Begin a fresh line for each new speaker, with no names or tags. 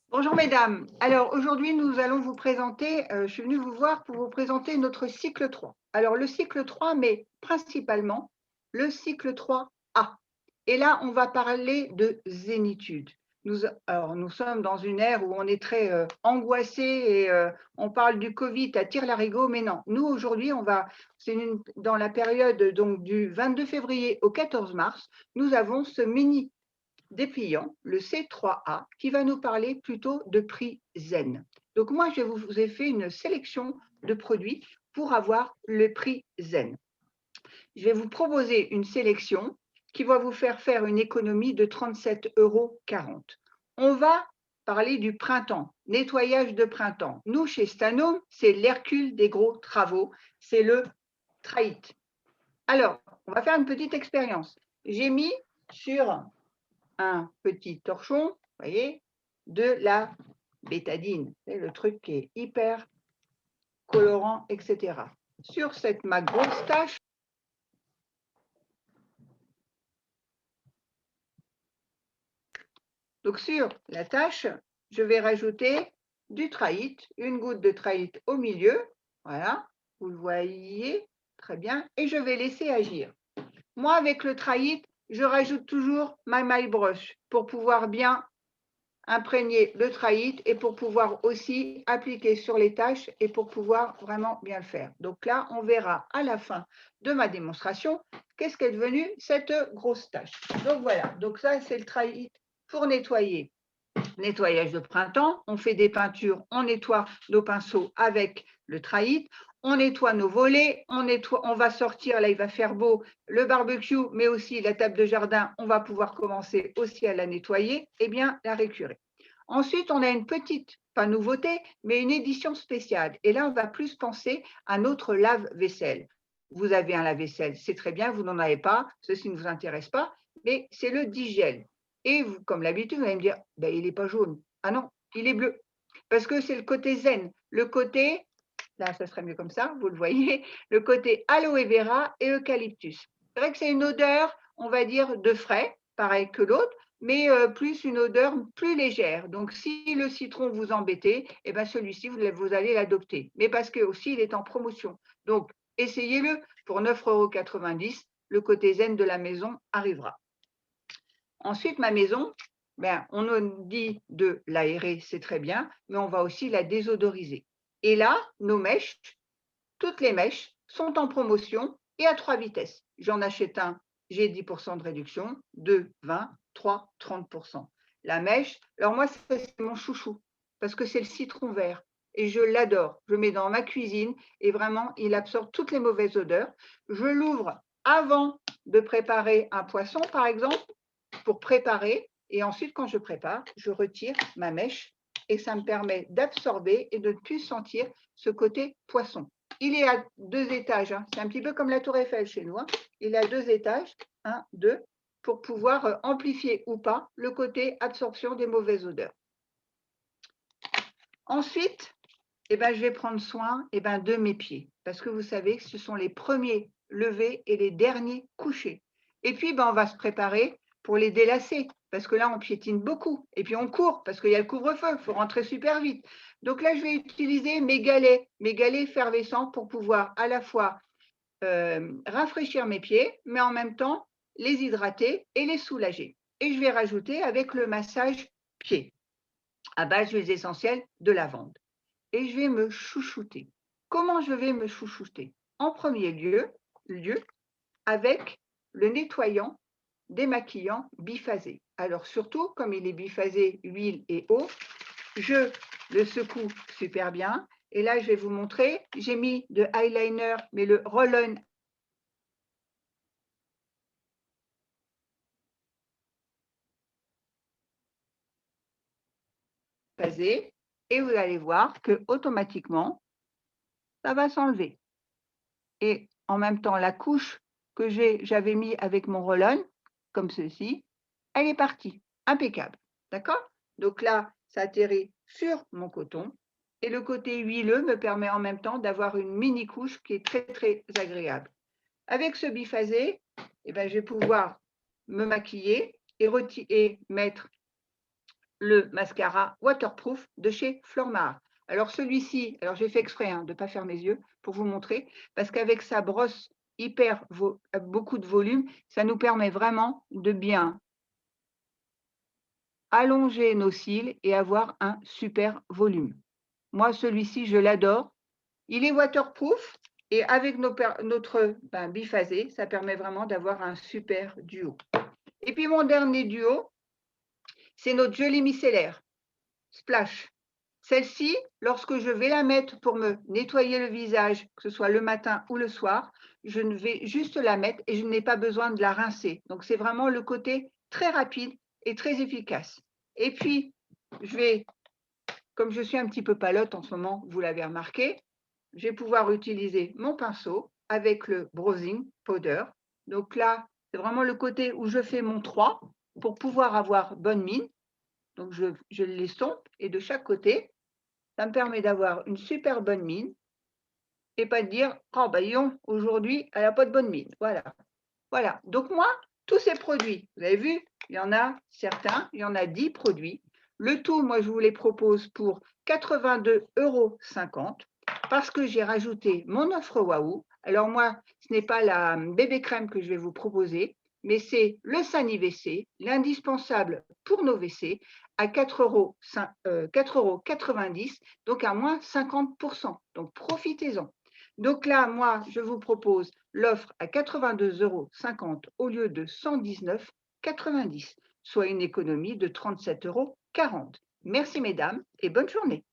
Bonjour mesdames. Alors aujourd'hui, nous allons vous présenter, je suis venue vous voir pour vous présenter notre cycle 3. Alors le cycle 3, mais principalement le cycle 3A. Et là, on va parler de zénitude. Nous sommes dans une ère où on est très angoissé et on parle du Covid à tire-larigot, mais non. Nous, aujourd'hui, dans la période donc, du 22 février au 14 mars, nous avons ce mini dépliant, le C3A, qui va nous parler plutôt de prix zen. Donc moi, je vous ai fait une sélection de produits pour avoir le prix zen. Je vais vous proposer une sélection qui va vous faire une économie de 37,40 €. On va parler du printemps, nettoyage de printemps. Nous, chez Stanome, c'est l'Hercule des gros travaux, c'est le Traït. Alors, on va faire une petite expérience. J'ai mis sur un petit torchon, vous voyez, de la bétadine. C'est le truc qui est hyper colorant, etc. Sur ma grosse tache, donc sur la tache, je vais rajouter du traït, une goutte de traït au milieu, voilà, vous le voyez très bien, et je vais laisser agir. Moi, avec le traït, je rajoute toujours ma maille broche pour pouvoir bien imprégner le traït et pour pouvoir aussi appliquer sur les taches et pour pouvoir vraiment bien le faire. Donc là, on verra à la fin de ma démonstration qu'est-ce qu'est devenu cette grosse tache. Donc voilà, donc ça c'est le traït pour nettoyer. Nettoyage de printemps, on fait des peintures, on nettoie nos pinceaux avec le traït, on nettoie nos volets, on va sortir, là il va faire beau, le barbecue, mais aussi la table de jardin, on va pouvoir commencer aussi à la nettoyer et bien la récurer. Ensuite, on a une petite, pas nouveauté, mais une édition spéciale. Et là, on va plus penser à notre lave-vaisselle. Vous avez un lave-vaisselle, c'est très bien, vous n'en avez pas, ceci ne vous intéresse pas, mais c'est le Digel. Et vous, comme l'habitude, vous allez me dire, ben, il n'est pas jaune. Ah non, il est bleu. Parce que c'est le côté zen, le côté, là, ça serait mieux comme ça, vous le voyez, le côté aloe vera et eucalyptus. C'est vrai que c'est une odeur, on va dire, de frais, pareil que l'autre, mais plus une odeur plus légère. Donc, si le citron vous embêtait, eh ben, celui-ci, vous allez l'adopter. Mais parce que aussi, il est en promotion. Donc, essayez-le. Pour 9,90 €, le côté zen de la maison arrivera. Ensuite, ma maison, ben, on nous dit de l'aérer, c'est très bien, mais on va aussi la désodoriser. Et là, nos mèches, toutes les mèches sont en promotion et à 3 vitesses. J'en achète un, j'ai 10% de réduction, 2, 20, 3, 30%. La mèche, alors moi, c'est mon chouchou, parce que c'est le citron vert et je l'adore. Je le mets dans ma cuisine et vraiment, il absorbe toutes les mauvaises odeurs. Je l'ouvre avant de préparer un poisson, par exemple, pour préparer. Et ensuite, quand je prépare, je retire ma mèche et ça me permet d'absorber et de ne plus sentir ce côté poisson. Il est à 2 étages, hein. C'est un petit peu comme la Tour Eiffel chez nous, hein. Il est à 2 étages, 1, 2, pour pouvoir amplifier ou pas le côté absorption des mauvaises odeurs. Ensuite, je vais prendre soin de mes pieds, parce que vous savez que ce sont les premiers levés et les derniers couchés. Et puis, on va se préparer pour les délacer, parce que là, on piétine beaucoup. Et puis, on court, parce qu'il y a le couvre-feu, il faut rentrer super vite. Donc là, je vais utiliser mes galets effervescents pour pouvoir à la fois rafraîchir mes pieds, mais en même temps, les hydrater et les soulager. Et je vais rajouter avec le massage pied, à base d'huiles essentielles de lavande. Et je vais me chouchouter. Comment je vais me chouchouter? En premier lieu, avec le nettoyant démaquillant biphasé. Alors surtout, comme il est biphasé huile et eau, je le secoue super bien. Et là, je vais vous montrer, j'ai mis de eyeliner, mais le roll-on biphasé, et vous allez voir que automatiquement, ça va s'enlever. Et en même temps, la couche que j'avais mis avec mon roll-on, comme ceci, elle est partie, impeccable, d'accord? Donc là, ça atterrit sur mon coton et le côté huileux me permet en même temps d'avoir une mini couche qui est très, très agréable. Avec ce biphasé, je vais pouvoir me maquiller et mettre le mascara waterproof de chez Flormar. Alors celui-ci, alors j'ai fait exprès de ne pas faire mes yeux pour vous montrer, parce qu'avec sa brosse beaucoup de volume, ça nous permet vraiment de bien allonger nos cils et avoir un super volume. Moi, celui-ci, je l'adore. Il est waterproof et avec notre biphasé, ça permet vraiment d'avoir un super duo. Et puis mon dernier duo, c'est notre gelée micellaire, Splash. Celle-ci, lorsque je vais la mettre pour me nettoyer le visage, que ce soit le matin ou le soir, je ne vais juste la mettre et je n'ai pas besoin de la rincer. Donc c'est vraiment le côté très rapide et très efficace. Et puis, comme je suis un petit peu palote en ce moment, vous l'avez remarqué, je vais pouvoir utiliser mon pinceau avec le Bronzing Powder. Donc là, c'est vraiment le côté où je fais mon 3 pour pouvoir avoir bonne mine. Donc je l'estompe et de chaque côté, ça me permet d'avoir une super bonne mine et pas de dire « Oh, aujourd'hui, elle n'a pas de bonne mine. » Voilà. Voilà. Donc moi, tous ces produits, vous avez vu, il y en a certains, il y en a 10 produits. Le tout, moi, je vous les propose pour 82,50 € parce que j'ai rajouté mon offre Waouh. Alors moi, ce n'est pas la bébé crème que je vais vous proposer, mais c'est le Sani WC, l'indispensable pour nos WC, à 4,90 €, donc à moins 50%. Donc profitez-en. Donc là, moi, je vous propose l'offre à 82,50 € au lieu de 119,90 €, soit une économie de 37,40 €. Merci mesdames et bonne journée.